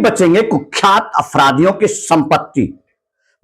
बचेंगे कुख्यात अपराधियों की संपत्ति।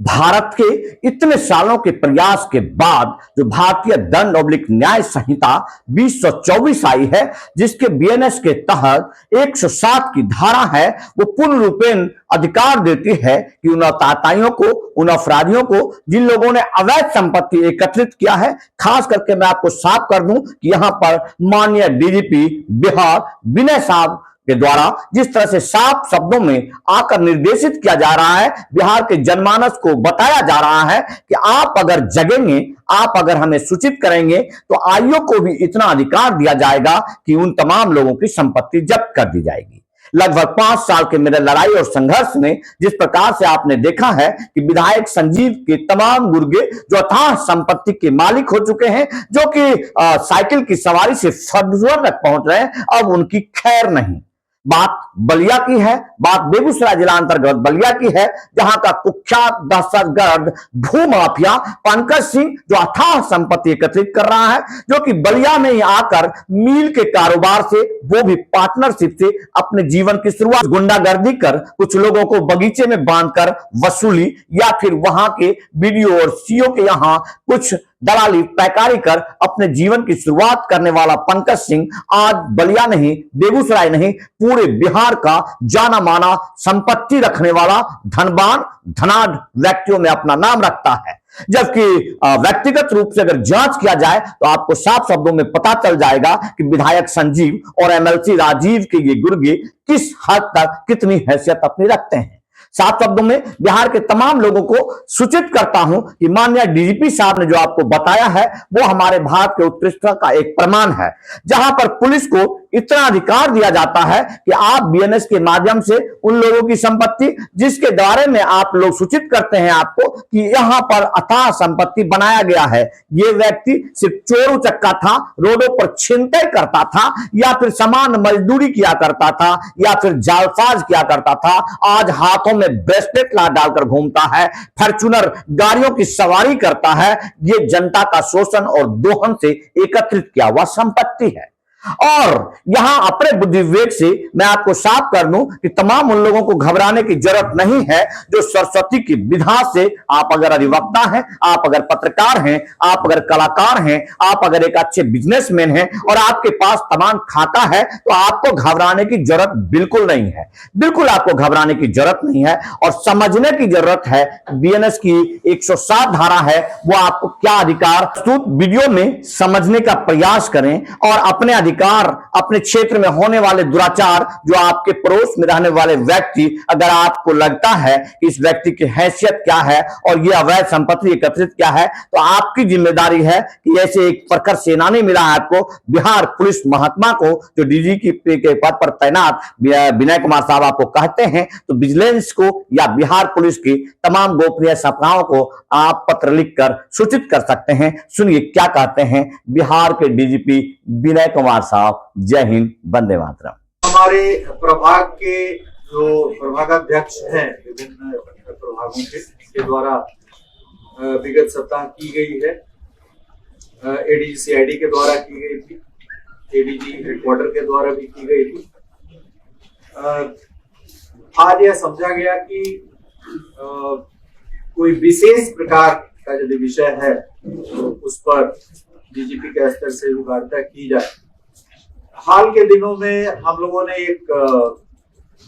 भारत के इतने सालों के प्रयास के बाद जो भारतीय दंड और न्याय संहिता 2024 आई है, जिसके बीएनएस के तहत 107 की धारा है, वो पूर्ण रूपेण अधिकार देती है कि उन आतताइयों को, उन अपराधियों को जिन लोगों ने अवैध संपत्ति एकत्रित किया है, खास करके मैं आपको साफ कर दूं कि यहां पर माननीय डीजीपी बिहार विनय साहब के द्वारा जिस तरह से साफ शब्दों में आकर निर्देशित किया जा रहा है, बिहार के जनमानस को बताया जा रहा है कि आप अगर जगेंगे, आप अगर हमें सूचित करेंगे तो आयोग को भी इतना अधिकार दिया जाएगा कि उन तमाम लोगों की संपत्ति जब्त कर दी जाएगी। लगभग 5 साल के मेरे लड़ाई और संघर्ष में जिस प्रकार से आपने देखा है कि विधायक संजीव के तमाम गुर्गे जो अथाह संपत्ति के मालिक हो चुके हैं, जो कि साइकिल की सवारी से फर्जवर तक पहुंच रहे हैं, अब उनकी खैर नहीं। बात बलिया की है, बात बेगूसराय जिला अंतर्गत बलिया की है, जहां का कुख्यात दहशतगर्द भूमाफिया पंकज सिंह जो अथाह संपत्ति एकत्रित कर रहा है, जो कि बलिया में ही आकर मील के कारोबार से, वो भी पार्टनरशिप से अपने जीवन की शुरुआत गुंडागर्दी कर कुछ लोगों को बगीचे में बांधकर वसूली, या फिर वहां के बीडीओ और सीओ के यहां कुछ दलाली पैकारी कर अपने जीवन की शुरुआत करने वाला पंकज सिंह आज बलिया नहीं, बेगूसराय नहीं, पूरे बिहार का जाना माना संपत्ति रखने वाला धनवान धनाढ़ व्यक्तियों में अपना नाम रखता है। जबकि व्यक्तिगत रूप से अगर जांच किया जाए तो आपको साफ शब्दों में पता चल जाएगा कि विधायक संजीव और एमएलसी राजीव के ये गुर्गे किस हद तक कितनी हैसियत अपनी रखते हैं। साफ शब्दों में बिहार के तमाम लोगों को सूचित करता हूं कि माननीय डीजीपी साहब ने जो आपको बताया है, वो हमारे भारत के उत्कृष्टता का एक प्रमाण है, जहां पर पुलिस को इतना अधिकार दिया जाता है कि आप बीएनएस के माध्यम से उन लोगों की संपत्ति, जिसके बारे में आप लोग सूचित करते हैं आपको कि यहां पर अथाह संपत्ति बनाया गया है, ये व्यक्ति सिर्फ चोर उचक्का था, रोडों पर छिनतई करता था, या फिर समान मजदूरी किया करता था, या फिर जालसाज किया करता था, आज हाथों में ब्रेसलेट ला डालकर घूमता है, फॉर्च्यूनर गाड़ियों की सवारी करता है। ये जनता का शोषण और दोहन से एकत्रित किया हुआ संपत्ति है। और यहां अपने बुद्धि विवेक से मैं आपको साफ कर दूं कि तमाम उन लोगों को घबराने की जरूरत नहीं है जो सरस्वती की विधा से, आप अगर अधिवक्ता हैं, आप अगर पत्रकार हैं, आप अगर कलाकार हैं, आप अगर एक अच्छे बिजनेसमैन हैं और आपके पास तमाम खाता है, तो आपको घबराने की जरूरत बिल्कुल नहीं है। बिल्कुल आपको घबराने की जरूरत नहीं है और समझने की जरूरत है। बीएनएस की 107 धारा है, वो आपको क्या अधिकार, प्रस्तुत वीडियो में समझने का प्रयास करें और अपने अधिकार, अपने क्षेत्र में होने वाले दुराचार, जो आपके पड़ोस में रहने वाले व्यक्ति, अगर आपको लगता है कि इस व्यक्ति की हैसियत क्या है और ये अवैध संपत्ति एकत्रित क्या है, तो आपकी जिम्मेदारी है कि ऐसे एक प्रखर सेनानी मिला है आपको, बिहार पुलिस महात्मा को, जो डीजीपी के पद पर तैनात विनय कुमार साहब आपको कहते हैं, तो विजिलेंस को या बिहार पुलिस की तमाम गोपनीय शाखाओं को आप पत्र लिखकर सूचित कर सकते हैं। सुनिए क्या कहते हैं बिहार के डीजीपी विनय कुमार साहब। जय हिंद, वंदे मातरम। हमारे प्रभाग के जो प्रभागाध्यक्ष हैं विभिन्न प्रभागों के द्वारा विगत सप्ताह की गई है, एडीजी सीआईडी के द्वारा की गई थी, एडीजी हेडक्वार्टर के द्वारा भी की गई थी। आज यह समझा गया कि कोई विशेष प्रकार का यदि विषय है तो उस पर डीजीपी के स्तर से वार्ता की जाए। हाल के दिनों में हम लोगों ने एक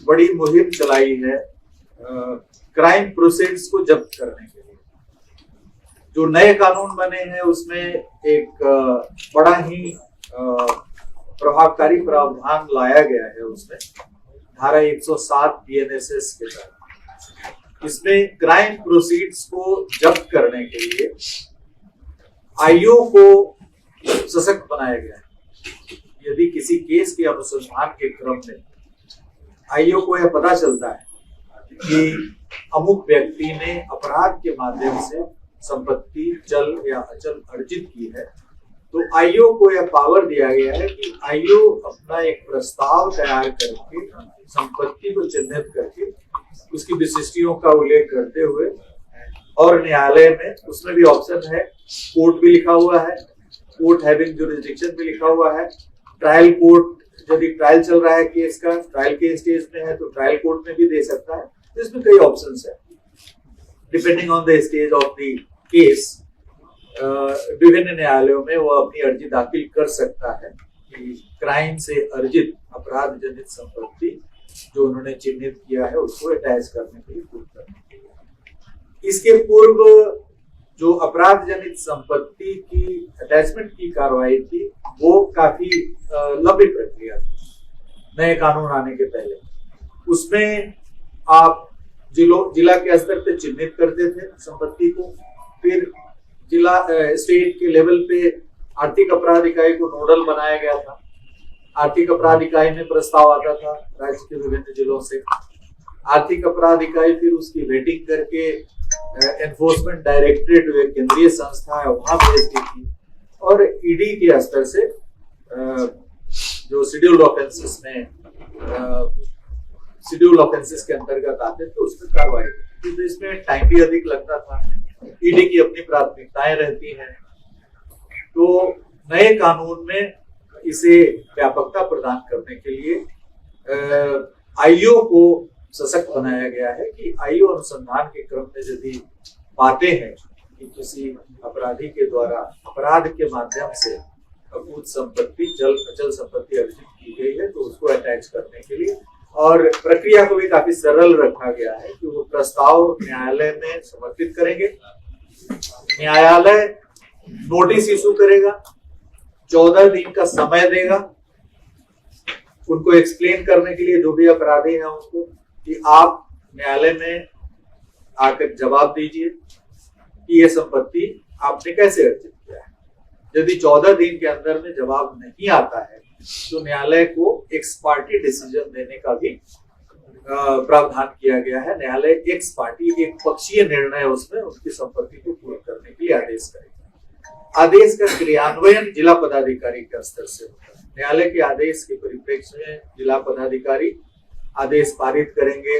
बड़ी मुहिम चलाई है क्राइम प्रोसीड्स को जब्त करने के लिए। जो नए कानून बने हैं उसमें एक बड़ा ही प्रभावकारी प्रावधान लाया गया है। उसमें धारा 107 बीएनएसएस के तहत इसमें क्राइम प्रोसीड्स को जब्त करने के लिए आईओ को सशक्त बनाया गया है। यदि किसी केस के अनुसंधान के क्रम में आईओ को यह पता चलता है कि अमुक व्यक्ति ने अपराध के माध्यम से संपत्ति चल या अचल अर्जित की है, तो आईओ को यह पावर दिया गया है कि आईओ अपना एक प्रस्ताव तैयार करके संपत्ति को चिन्हित करके उसकी विशिष्टियों का उल्लेख करते हुए, और न्यायालय में उसमें भी ऑप्शन है, कोर्ट भी लिखा हुआ है, कोर्ट हैविंग जुरिसडिक्शन भी लिखा हुआ है, ट्रायल कोर्ट यदि ट्रायल चल रहा है केस का, ट्रायल के स्टेज में है तो ट्रायल कोर्ट में भी दे सकता है। तो इसमें कई ऑप्शंस है, depending on the stage of the case. विभिन्न न्यायालयों में वो अपनी अर्जी दाखिल कर सकता है कि क्राइम से अर्जित अपराध जनित संपत्ति जो उन्होंने चिन्हित किया है उसको अटैच करने के लिए, पूर्व करने के लिए। इसके पूर्व जो अपराध जनित संपत्ति की अटैचमेंट की कार्रवाई थी वो काफी लंबी प्रक्रिया थी नए कानून आने के पहले। उसमें आप जिला के स्तर पे चिन्हित करते थे संपत्ति को, फिर जिला स्टेट के लेवल पे आर्थिक अपराध इकाई को नोडल बनाया गया था। आर्थिक अपराध इकाई में प्रस्ताव आता था राज्य के विभिन्न जिलों से। आर्थिक अपराध इकाई फिर उसकी वेटिंग करके एनफोर्समेंट डायरेक्टरेट जो एक केंद्रीय संस्था है वहां भेजती थी, और ईडी के स्तर से जो शेड्यूल्ड ऑफेंसेस में शेड्यूल ऑफेंसेस के अंतर्गत आते थे उसमें कार्रवाई होती थी। तो इसमें टाइम भी अधिक लगता था, ईडी की अपनी प्राथमिकताएं रहती हैं। तो नए कानून में इसे व्यापकता प्रदान करने के लिए आईओ को सशक्त बनाया गया है कि आईओ अनुसंधान के क्रम में यदि पाते हैं कि किसी अपराधी के द्वारा अपराध के माध्यम से कुछ संपत्ति अचल संपत्ति अर्जित की गई है तो उसको अटैच करने के लिए, और प्रक्रिया को भी काफी सरल रखा गया है कि वो प्रस्ताव न्यायालय में समर्पित करेंगे, न्यायालय नोटिस इशू करेगा, 14 दिन का समय देगा उनको एक्सप्लेन करने के लिए, जो भी अपराधी हैं उनको, कि आप न्यायालय में आकर जवाब दीजिए कि ये संपत्ति आपने कैसे अर्जित किया है। यदि 14 दिन के अंदर में जवाब नहीं आता है तो न्यायालय को एक्स पार्टी डिसीजन देने का भी प्रावधान किया गया है। न्यायालय एक्स पार्टी एक पक्षीय निर्णय उसमें उनकी संपत्ति को पूर्ण करने के लिए आदेश करेगा। आदेश का क्रियान्वयन जिला पदाधिकारी के स्तर से होता है। न्यायालय के आदेश के परिप्रेक्ष्य में जिला पदाधिकारी आदेश पारित करेंगे,